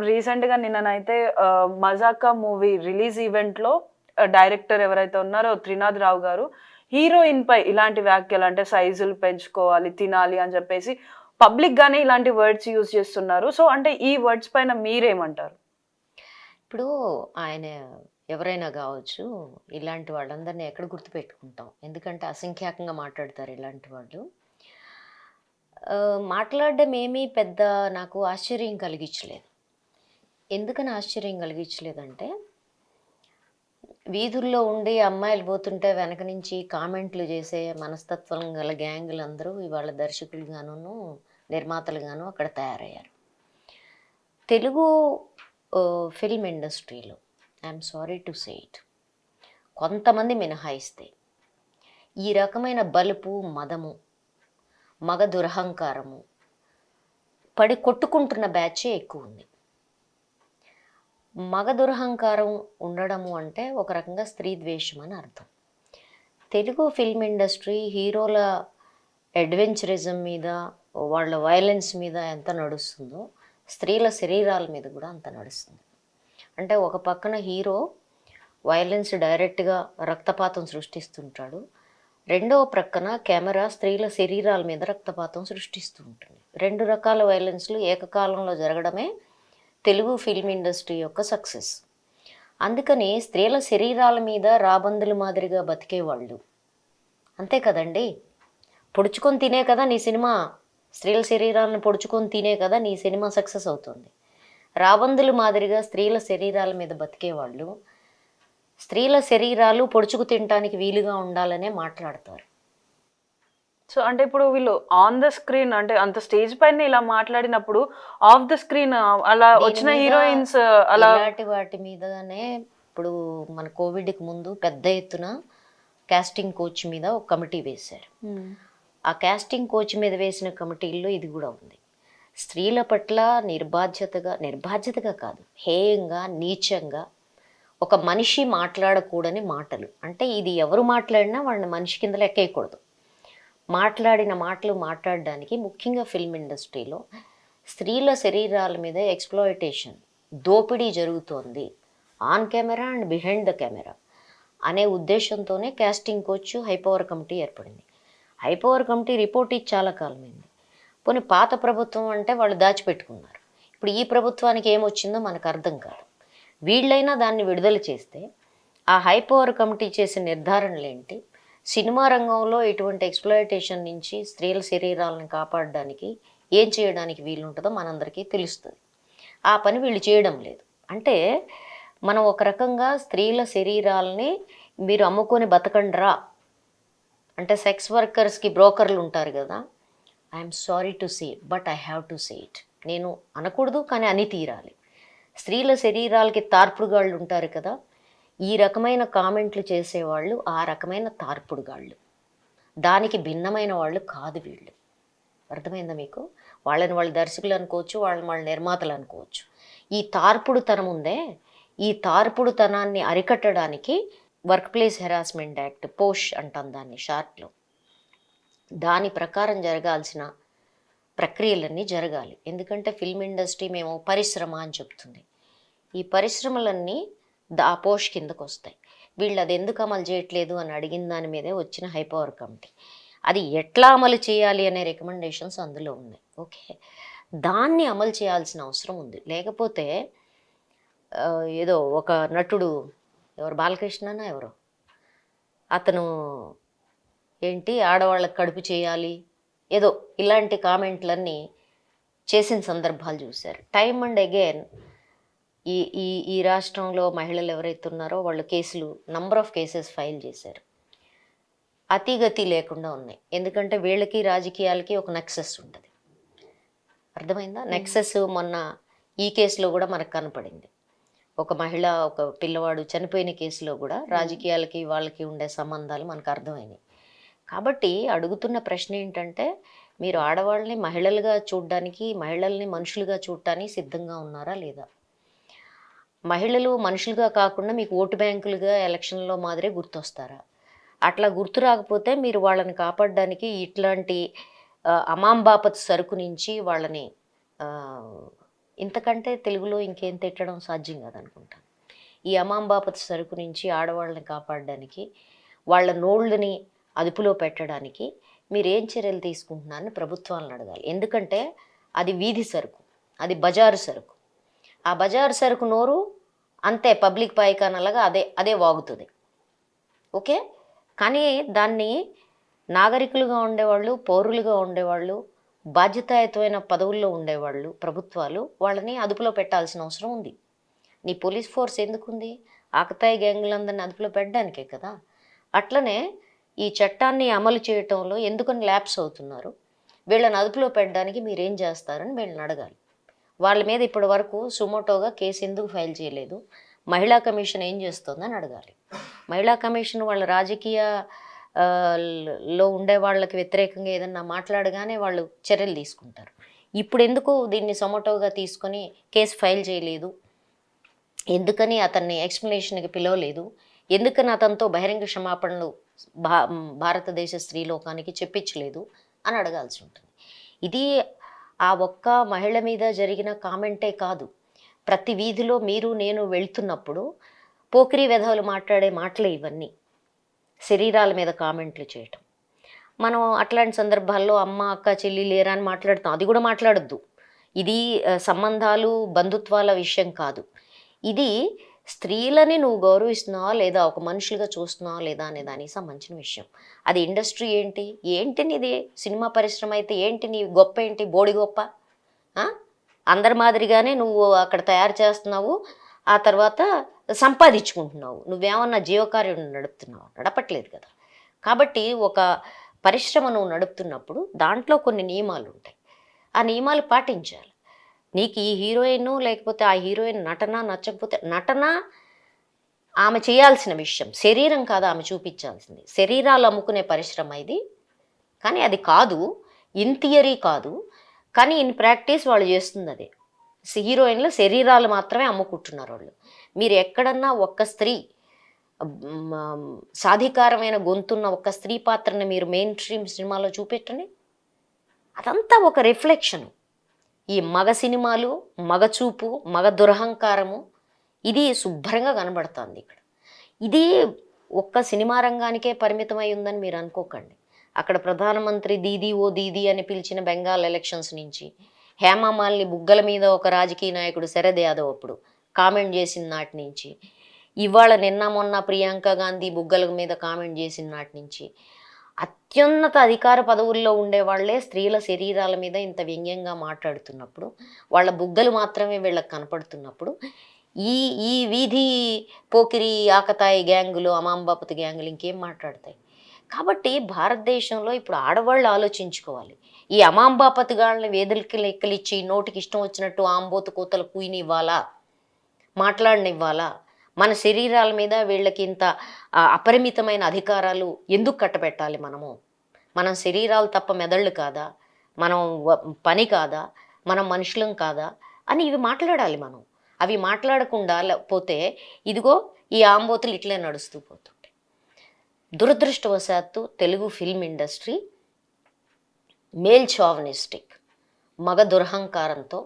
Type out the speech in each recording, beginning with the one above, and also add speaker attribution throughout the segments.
Speaker 1: రీసెంట్‌గా నిన్ననైతే 'మజాకా' movie release ఈవెంట్‌లో director ఎవరైతే ఉన్నారో 'త్రినాథ్ రావు' గారు హీరోయిన్‌పై ఇలాంటి వ్యాఖ్యలు అంటే సైజులు పెంచుకోవాలి, తినాలి అని చెప్పేసి పబ్లిక్‌గానే ఇలాంటి వర్డ్స్ యూజ్ చేస్తున్నారు. సో, అంటే ఈ వర్డ్స్ పైన మీరేమంటారు?
Speaker 2: ఇప్పుడు ఆయన ఎవరైనా గావచ్చు, ఇలాంటి వాళ్ళందరిని ఎక్కడ గుర్తుపెట్టుకుంటాం. ఎందుకంటే అసంఖ్యాకంగా మాట్లాడతారు ఇలాంటి వాళ్ళు. మాట్లాడడం ఏమీ పెద్ద నాకు ఆశ్చర్యం కలిగించలేదు. ఎందుకని ఆశ్చర్యం కలిగించలేదంటే, వీధుల్లో ఉండి అమ్మాయిలు పోతుంటే వెనక నుంచి కామెంట్లు చేసే మనస్తత్వం గల గ్యాంగులందరూ ఇవాళ దర్శకులుగాను, నిర్మాతలుగాను అక్కడ తయారయ్యారు. తెలుగు ఫిల్మ్ ఇండస్ట్రీలో I'm sorry to say it, కొంతమంది మినహాయిస్తే ఈ రకమైన బలుపు, మదము, మగ దురహంకారము పడి కొట్టుకుంటున్న బ్యాచే ఎక్కువ ఉంది. మగ దురహంకారం ఉండడము అంటే ఒక రకంగా స్త్రీ ద్వేషం అని అర్థం. తెలుగు ఫిల్మ్ ఇండస్ట్రీ హీరోల అడ్వెంచరిజం మీద, వాళ్ళ వైలెన్స్ మీద ఎంత నడుస్తుందో స్త్రీల శరీరాల మీద కూడా అంత నడుస్తుంది. అంటే ఒక పక్కన హీరో వైలెన్స్ డైరెక్ట్గా రక్తపాతం సృష్టిస్తుంటాడు, రెండవ ప్రక్కన కెమెరా స్త్రీల శరీరాల మీద రక్తపాతం సృష్టిస్తూ ఉంటుంది. రెండు రకాల వైలెన్స్లు ఏకకాలంలో జరగడమే తెలుగు ఫిల్మ్ ఇండస్ట్రీ యొక్క సక్సెస్. అందుకని స్త్రీల శరీరాల మీద రాబందుల మాదిరిగా బతికేవాళ్ళు అంతే కదండి. పొడుచుకొని తినే కదా నీ సినిమా, స్త్రీల శరీరాలను పొడుచుకొని తినే కదా నీ సినిమా సక్సెస్ అవుతుంది. రాబందుల మాదిరిగా స్త్రీల శరీరాల మీద బతికేవాళ్ళు స్త్రీల శరీరాలు పొడుచుకు తినటానికి వీలుగా ఉండాలనే మాట్లాడతారు.
Speaker 1: సో, అంటే ఇప్పుడు వీళ్ళు ఆన్ ద స్క్రీన్ అంటే అంత స్టేజ్ పైన ఇలా మాట్లాడినప్పుడు ఆఫ్ ద స్క్రీన్ అలా
Speaker 2: దీని
Speaker 1: వచ్చిన
Speaker 2: మీద
Speaker 1: హీరోయిన్స్ అలా
Speaker 2: ఇలాంటి వాటి మీదనే ఇప్పుడు మన కోవిడ్కి ముందు పెద్ద ఎత్తున కాస్టింగ్ కోచ్ మీద ఒక కమిటీ వేశారు. ఆ కాస్టింగ్ కోచ్ మీద వేసిన కమిటీల్లో ఇది కూడా ఉంది. స్త్రీల పట్ల నిర్బాధ్యతగా కాదు, హేయంగా, నీచంగా ఒక మనిషి మాట్లాడకూడని మాటలు. అంటే ఇది ఎవరు మాట్లాడినా వాళ్ళని మనిషి కింద లెక్కేయకూడదు. మాట్లాడిన మాటలు మాట్లాడడానికి ముఖ్యంగా ఫిల్మ్ ఇండస్ట్రీలో స్త్రీల శరీరాల మీద ఎక్స్‌ప్లాయిటేషన్, దోపిడీ జరుగుతోంది on camera and behind the camera అనే ఉద్దేశంతోనే కాస్టింగ్ కోచ్ హైపవర్ కమిటీ ఏర్పడింది. హైపవర్ కమిటీ రిపోర్ట్ ఇచ్చి చాలా కాలమైంది. పోనీ పాత ప్రభుత్వం అంటే వాళ్ళు దాచిపెట్టుకున్నారు. ఇప్పుడు ఈ ప్రభుత్వానికి ఏమొచ్చిందో మనకు అర్థం కాదు. వీళ్ళైనా దాన్ని విడుదల చేస్తే ఆ హైపవర్ కమిటీ చేసిన నిర్ధారణలేంటి, సినిమా రంగంలో ఇటువంటి ఎక్స్‌ప్లాయిటేషన్ నుంచి స్త్రీల శరీరాలను కాపాడడానికి ఏం చేయడానికి వీలుంటుందో మనందరికీ తెలుస్తుంది. ఆ పని వీళ్ళు చేయడం లేదు. అంటే మనం ఒక రకంగా స్త్రీల శరీరాలని మీరు అమ్ముకొని బతకండ్రా అంటే సెక్స్ వర్కర్స్కి బ్రోకర్లు ఉంటారు కదా, I'm sorry to say but I have to say it. నేను అనకూడదు కానీ అని తీరాలి. స్త్రీల శరీరాలకి తార్పుడుగాళ్ళు ఉంటారు కదా, ఈ రకమైన కామెంట్లు చేసేవాళ్ళు ఆ రకమైన తార్పుడుగాళ్ళు. దానికి భిన్నమైన వాళ్ళు కాదు వీళ్ళు. అర్థమైందా మీకు? వాళ్ళని వాళ్ళు దర్శకులు అనుకోవచ్చు, వాళ్ళని వాళ్ళు నిర్మాతలు అనుకోవచ్చు. ఈ తార్పుడుతనం ఉందే, ఈ తార్పుడుతనాన్ని అరికట్టడానికి వర్క్ ప్లేస్ హెరాస్మెంట్ యాక్ట్, పోష్ అంటాం దాన్ని షార్ట్లో, దాని ప్రకారం జరగాల్సిన ప్రక్రియలన్నీ జరగాలి. ఎందుకంటే ఫిల్మ్ ఇండస్ట్రీ మేము పరిశ్రమ అని చెప్తుంది. ఈ పరిశ్రమలన్నీ ఆ పోష్ కిందకు వస్తాయి. వీళ్ళు అది ఎందుకు అమలు చేయట్లేదు అని అడిగిన దాని మీదే వచ్చిన హైపవర్ కమిటీ అది ఎట్లా అమలు చేయాలి అనే రికమెండేషన్స్ అందులో ఉన్నాయి. ఓకే, దాన్ని అమలు చేయాల్సిన అవసరం ఉంది. లేకపోతే ఏదో ఒక నటుడు, ఎవరు బాలకృష్ణనా ఎవరో, అతను ఏంటి ఆడవాళ్ళకి కడుపు చేయాలి ఏదో ఇలాంటి కామెంట్లన్నీ చేసిన సందర్భాలు చూశారు. టైమ్ అండ్ అగైన్ ఈ ఈ ఈ రాష్ట్రంలో మహిళలు ఎవరైతే ఉన్నారో వాళ్ళు కేసులు, నంబర్ ఆఫ్ కేసెస్ ఫైల్ చేశారు. అతిగతి లేకుండా ఉన్నాయి. ఎందుకంటే వీళ్ళకి రాజకీయాలకి ఒక నెక్సెస్ ఉంటుంది. అర్థమైందా? నెక్సెస్ మొన్న ఈ కేసులో కూడా మనకు కనపడింది. ఒక మహిళ, ఒక పిల్లవాడు చనిపోయిన కేసులో కూడా రాజకీయాలకి వాళ్ళకి ఉండే సంబంధాలు మనకు అర్థమైనాయి. కాబట్టి అడుగుతున్న ప్రశ్న ఏంటంటే, మీరు ఆడవాళ్ళని మహిళలుగా చూడడానికి, మహిళల్ని మనుషులుగా చూడటానికి సిద్ధంగా ఉన్నారా లేదా? మహిళలు మనుషులుగా కాకుండా మీకు ఓటు బ్యాంకులుగా ఎలక్షన్లో మాదిరే గుర్తొస్తారా? అట్లా గుర్తు రాకపోతే మీరు వాళ్ళని కాపాడడానికి ఇట్లాంటి అమాంబాపత్ సరుకు నుంచి వాళ్ళని ఇంతకంటే తెలుగులో ఇంకేం తిట్టడం సాధ్యం కాదనుకుంటాను. ఈ అమాంబాపతి సరుకు నుంచి ఆడవాళ్ళని కాపాడడానికి, వాళ్ళ నోళ్ళని అదుపులో పెట్టడానికి మీరేం చర్యలు తీసుకుంటున్నారని ప్రభుత్వాలను అడగాలి. ఎందుకంటే అది వీధి సరుకు, అది బజారు సరుకు. ఆ బజారు సరుకు నోరు అంతే పబ్లిక్ పాయికానలాగా అదే వాగుతుంది. ఓకే, కానీ దాన్ని నాగరికులుగా ఉండేవాళ్ళు, పౌరులుగా ఉండేవాళ్ళు, బాధ్యతాయుతమైన పదవుల్లో ఉండేవాళ్ళు, ప్రభుత్వాలు వాళ్ళని అదుపులో పెట్టాల్సిన అవసరం ఉంది. నీ పోలీస్ ఫోర్స్ ఎందుకుంది? ఆకతాయి గ్యాంగులందరినీ అదుపులో పెట్టడానికే కదా. అట్లనే ఈ చట్టాన్ని అమలు చేయటంలో ఎందుకని ల్యాప్స్ అవుతున్నారు, వీళ్ళని అదుపులో పెట్టడానికి మీరేం చేస్తారని వీళ్ళని అడగాలి. వాళ్ళ మీద ఇప్పటి వరకు సుమోటోగా కేసు ఎందుకు ఫైల్ చేయలేదు, మహిళా కమిషన్ ఏం చేస్తుందని అడగాలి. మహిళా కమిషన్ వాళ్ళ రాజకీయ లో ఉండే వాళ్ళకి వ్యతిరేకంగా ఏదన్నా మాట్లాడగానే వాళ్ళు చర్యలు తీసుకుంటారు. ఇప్పుడు ఎందుకు దీన్ని సుమోటోగా తీసుకొని కేసు ఫైల్ చేయలేదు, ఎందుకని అతన్ని ఎక్స్ప్లెనేషన్కి పిలవలేదు, ఎందుకని అతనితో బహిరంగ క్షమాపణలు భారతదేశ స్త్రీలోకానికి చెప్పించలేదు అని అడగాల్సి ఉంటుంది. ఇది ఆ ఒక్క మహిళ మీద జరిగిన కామెంటే కాదు, ప్రతి వీధిలో మీరు నేను వెళ్తున్నప్పుడు పోకిరి వెధవలు మాట్లాడే మాటలే ఇవన్నీ. శరీరాల మీద కామెంట్లు చేయటం, మనం అట్లాంటి సందర్భాల్లో అమ్మ అక్క చెల్లి లేరా అని మాట్లాడుతాం. అది కూడా మాట్లాడొద్దు. ఇది సంబంధాలు బంధుత్వాల విషయం కాదు. ఇది స్త్రీలని నువ్వు గౌరవిస్తున్నావా లేదా, ఒక మనుషులుగా చూస్తున్నావా లేదా అనే దానికి సంబంధించిన విషయం. అది ఇండస్ట్రీ ఏంటి నీది, సినిమా పరిశ్రమ అయితే ఏంటి, నీ గొప్ప ఏంటి, బోడి గొప్ప? అందరి మాదిరిగానే నువ్వు అక్కడ తయారు చేస్తున్నావు, ఆ తర్వాత సంపాదించుకుంటున్నావు. నువ్వేమన్నా జీవకార్యం నడుపుతున్నావు? నడపట్లేదు కదా. కాబట్టి ఒక పరిశ్రమ నువ్వు నడుపుతున్నప్పుడు దాంట్లో కొన్ని నియమాలు ఉంటాయి, ఆ నియమాలు పాటించాలి. నీకు ఈ హీరోయిన్ లేకపోతే ఆ హీరోయిన్ నటన నచ్చకపోతే, నటన ఆమె చేయాల్సిన విషయం, శరీరం కాదు ఆమె చూపించాల్సింది. శరీరాలు అమ్ముకునే పరిశ్రమ ఇది, కానీ అది కాదు, ఇన్ థియరీ కాదు, కానీ ఇన్ ప్రాక్టీస్ వాళ్ళు చేస్తుంది అదే. హీరోయిన్లు శరీరాలు మాత్రమే అమ్ముకుంటున్నారు వాళ్ళు. మీరు ఎక్కడన్నా ఒక్క స్త్రీ సాధికారమైన గొంతున్న ఒక స్త్రీ పాత్రని మీరు మెయిన్ స్ట్రీమ్ సినిమాలో చూపెట్టండి, అదంతా ఒక రిఫ్లెక్షను. ఈ మగ సినిమాలు, మగ చూపు, మగ దురహంకారము ఇది శుభ్రంగా కనబడుతుంది ఇక్కడ. ఇది ఒక్క సినిమా రంగానికే పరిమితమై ఉందని మీరు అనుకోకండి. అక్కడ ప్రధానమంత్రి దీదీ ఓ దీదీ అని పిలిచిన బెంగాల్ ఎలక్షన్స్ నుంచి, హేమమాలిని బుగ్గల మీద ఒక రాజకీయ నాయకుడు శరద్ యాదవ్ అప్పుడు కామెంట్ చేసిన నాటి నుంచి, ఇవాళ నిన్న మొన్న ప్రియాంక గాంధీ బుగ్గల మీద కామెంట్ చేసిన నాటి నుంచి, అత్యున్నత అధికార పదవుల్లో ఉండేవాళ్లే స్త్రీల శరీరాల మీద ఇంత వ్యంగ్యంగా మాట్లాడుతున్నప్పుడు, వాళ్ళ బుగ్గలు మాత్రమే వీళ్ళకి కనపడుతున్నప్పుడు, ఈ వీధి పోకిరి ఆకతాయి గ్యాంగులు, అమాంబాపతి గ్యాంగులు ఇంకేం మాట్లాడతాయి? కాబట్టి భారతదేశంలో ఇప్పుడు ఆడవాళ్ళు ఆలోచించుకోవాలి. ఈ అమాంబాపతి గాళ్ళని వేదికలు లెక్కలిచ్చి నోటికి ఇష్టం వచ్చినట్టు ఆంబోతు కోతలు కూయనివ్వాలా, మాట్లాడనివ్వాలా? మన శరీరాల మీద వీళ్ళకి ఇంత అపరిమితమైన అధికారాలు ఎందుకు కట్టబెట్టాలి? మనం శరీరాలు తప్ప మెదళ్ళు కాదా, మనం పని కాదా, మనం మనుషులం కాదా అని ఇవి మాట్లాడాలి మనం. అవి మాట్లాడకుండా పోతే ఇదిగో ఈ ఆంబోతులు ఇట్లే నడుస్తూ పోతుంటాయి. దురదృష్టవశాత్తు Telugu film industry male chauvinistic, మగ దురహంకారంతో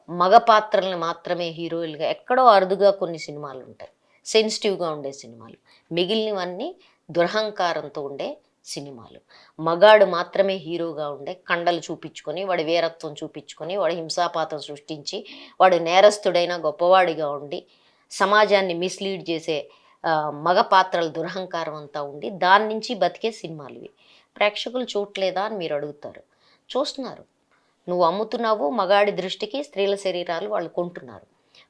Speaker 2: మగ పాత్రల్ని మాత్రమే హీరోయిన్గా, ఎక్కడో అరుదుగా కొన్ని సినిమాలు ఉంటాయి సెన్సిటివ్గా ఉండే సినిమాలు, మిగిలినవన్నీ దురహంకారంతో ఉండే సినిమాలు. మగాడు మాత్రమే హీరోగా ఉండే, కండలు చూపించుకొని వాడి వీరత్వం చూపించుకొని వాడు హింసాపాతం సృష్టించి వాడు నేరస్తుడైన గొప్పవాడిగా ఉండి సమాజాన్ని మిస్లీడ్ చేసే మగ పాత్రల దురహంకారం అంతా ఉండి దాని నుంచి బతికే సినిమాలు ఇవి. ప్రేక్షకులు చూడలేదా అని మీరు అడుగుతారు. చూస్తున్నారు. నువ్వు అమ్ముతున్నావు, మగాడి దృష్టికి స్త్రీల శరీరాలు వాళ్ళు కొంటున్నారు.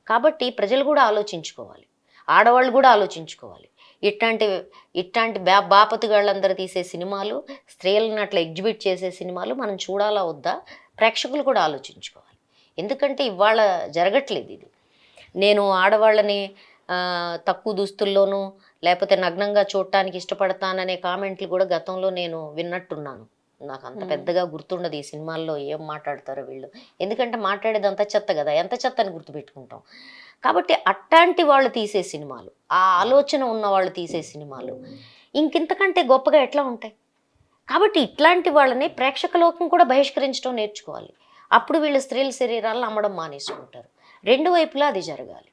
Speaker 2: కాబట్టి ప్రజలు కూడా ఆలోచించుకోవాలి, ఆడవాళ్ళు కూడా ఆలోచించుకోవాలి. ఇట్లాంటి బాపతుగాళ్ళందరూ తీసే సినిమాలు, స్త్రీలను అట్లా ఎగ్జిబిట్ చేసే సినిమాలు మనం చూడాలా వద్దా ప్రేక్షకులు కూడా ఆలోచించుకోవాలి. ఎందుకంటే ఇవాళ జరగట్లేదు ఇది. నేను ఆడవాళ్ళని తక్కువ దుస్తుల్లోనూ లేకపోతే నగ్నంగా చూడటానికి ఇష్టపడతాననే కామెంట్లు కూడా గతంలో నేను విన్నట్టున్నాను. నాకు అంత పెద్దగా గుర్తుండదు ఈ సినిమాల్లో ఏం మాట్లాడతారో వీళ్ళు, ఎందుకంటే మాట్లాడేది అంత చెత్త కదా, ఎంత చెత్త అని గుర్తుపెట్టుకుంటాం. కాబట్టి అట్లాంటి వాళ్ళు తీసే సినిమాలు, ఆ ఆలోచన ఉన్న వాళ్ళు తీసే సినిమాలు ఇంకింతకంటే గొప్పగా ఎట్లా ఉంటాయి? కాబట్టి ఇట్లాంటి వాళ్ళని ప్రేక్షక లోకం కూడా బహిష్కరించడం నేర్చుకోవాలి. అప్పుడు వీళ్ళు స్త్రీల శరీరాలను అమ్మడం మానేసుకుంటారు. రెండు వైపులా అది జరగాలి.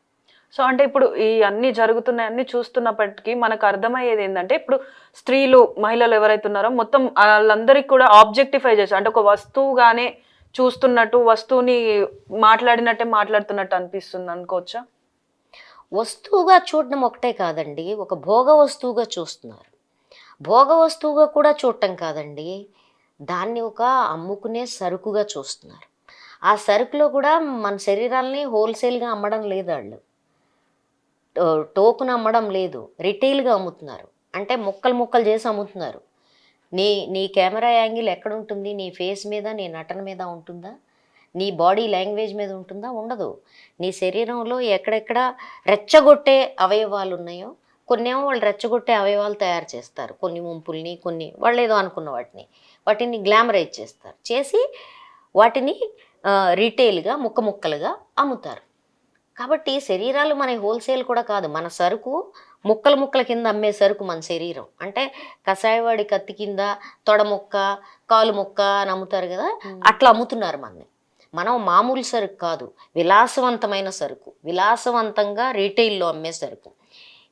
Speaker 1: సో అంటే ఇప్పుడు ఈ అన్ని జరుగుతున్నాయన్నీ చూస్తున్నప్పటికీ మనకు అర్థమయ్యేది ఏంటంటే ఇప్పుడు స్త్రీలు మహిళలు ఎవరైతే ఉన్నారో మొత్తం వాళ్ళందరికీ కూడా ఆబ్జెక్టిఫై చేశారు, అంటే ఒక వస్తువుగానే చూస్తున్నట్టు, వస్తువుని మాట్లాడినట్టే మాట్లాడుతున్నట్టు అనిపిస్తుంది అనుకోవచ్చా?
Speaker 2: వస్తువుగా చూడడం ఒకటే కాదండి, ఒక భోగ వస్తువుగా చూస్తున్నారు. భోగ వస్తువుగా కూడా చూడటం కాదండి, దాన్ని ఒక అమ్ముకునే సరుకుగా చూస్తున్నారు. ఆ సరుకులో కూడా మన శరీరాలని హోల్సేల్గా అమ్మడం లేదు, వాళ్ళు టోకున్ అమ్మడం లేదు, రిటైల్గా అమ్ముతున్నారు. అంటే ముక్కలు ముక్కలు చేసి అమ్ముతున్నారు. నీ కెమెరా యాంగిల్ ఎక్కడ ఉంటుంది? నీ ఫేస్ మీద, నీ నటన మీద ఉంటుందా? నీ బాడీ లాంగ్వేజ్ మీద ఉంటుందా? ఉండదు. నీ శరీరంలో ఎక్కడెక్కడ రెచ్చగొట్టే అవయవాలు ఉన్నాయో, కొన్నేమో వాళ్ళు రెచ్చగొట్టే అవయవాలు తయారు చేస్తారు, కొన్ని ముంపుల్ని, కొన్ని వాళ్ళు ఏదో అనుకున్న వాటిని గ్లామరైజ్ చేస్తారు, చేసి వాటిని రీటైల్గా ముక్క ముక్కలుగా అమ్ముతారు. కాబట్టి శరీరాలు మన హోల్సేల్ కూడా కాదు, మన సరుకు ముక్కల ముక్కల కింద అమ్మే సరుకు మన శరీరం. అంటే కషాయవాడి కత్తి కింద తొడ ముక్క, కాలు ముక్క అని అమ్ముతారు కదా, అట్లా అమ్ముతున్నారు మనని. మనం మామూలు సరుకు కాదు, విలాసవంతమైన సరుకు, విలాసవంతంగా రీటైల్లో అమ్మే సరుకు.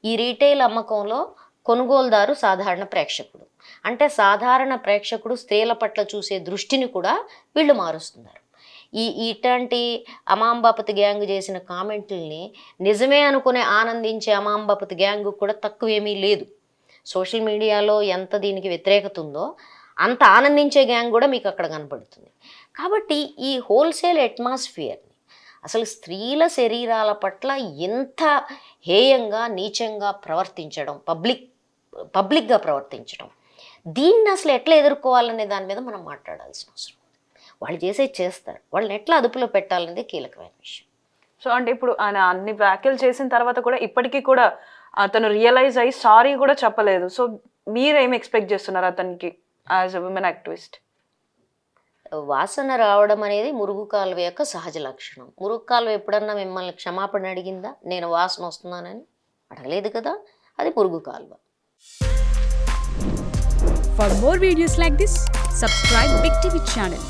Speaker 2: ఈ రీటైల్ అమ్మకంలో కొనుగోలుదారు సాధారణ ప్రేక్షకుడు. అంటే సాధారణ ప్రేక్షకుడు స్త్రీల పట్ల చూసే దృష్టిని కూడా వీళ్ళు మారుస్తున్నారు. ఇట్లాంటి అమాంబాపతి గ్యాంగ్ చేసిన కామెంట్లని నిజమే అనుకునే ఆనందించే అమాంబాపతి గ్యాంగ్ కూడా తక్కువేమీ లేదు. సోషల్ మీడియాలో ఎంత దీనికి వ్యతిరేకత ఉందో అంత ఆనందించే గ్యాంగ్ కూడా మీకు అక్కడ కనపడుతుంది. కాబట్టి ఈ హోల్సేల్ అట్మాస్ఫియర్ని, అసలు స్త్రీల శరీరాల పట్ల ఎంత హేయంగా నీచంగా ప్రవర్తించడం, పబ్లిక్గా ప్రవర్తించడం, దీన్ని అసలు ఎట్లా ఎదుర్కోవాలనే దాని మీద మనం మాట్లాడాల్సిన అవసరం. వాళ్ళు చేస్తారు, వాళ్ళని ఎట్లా అదుపులో పెట్టాలనేది కీలకమైన విషయం.
Speaker 1: సో అంటే ఇప్పుడు ఆయన అన్ని వ్యాఖ్యలు చేసిన తర్వాత కూడా ఇప్పటికీ కూడా అతను రియలైజ్ అయ్యి సారీ కూడా చెప్పలేదు. సో మీరేం ఎక్స్పెక్ట్ చేస్తున్నారు అతనికి యాజ్ ఎ విమెన్ యాక్టివిస్ట్?
Speaker 2: వాసన రావడం అనేది మురుగు కాలువ యొక్క సహజ లక్షణం. మురుగు కాలువ ఎప్పుడన్నా మిమ్మల్ని క్షమాపణ అడిగిందా? నేను వాసన వస్తున్నానని అడగలేదు కదా, అది మురుగు కాలువ.
Speaker 3: For more videos like this, subscribe Big TV channel.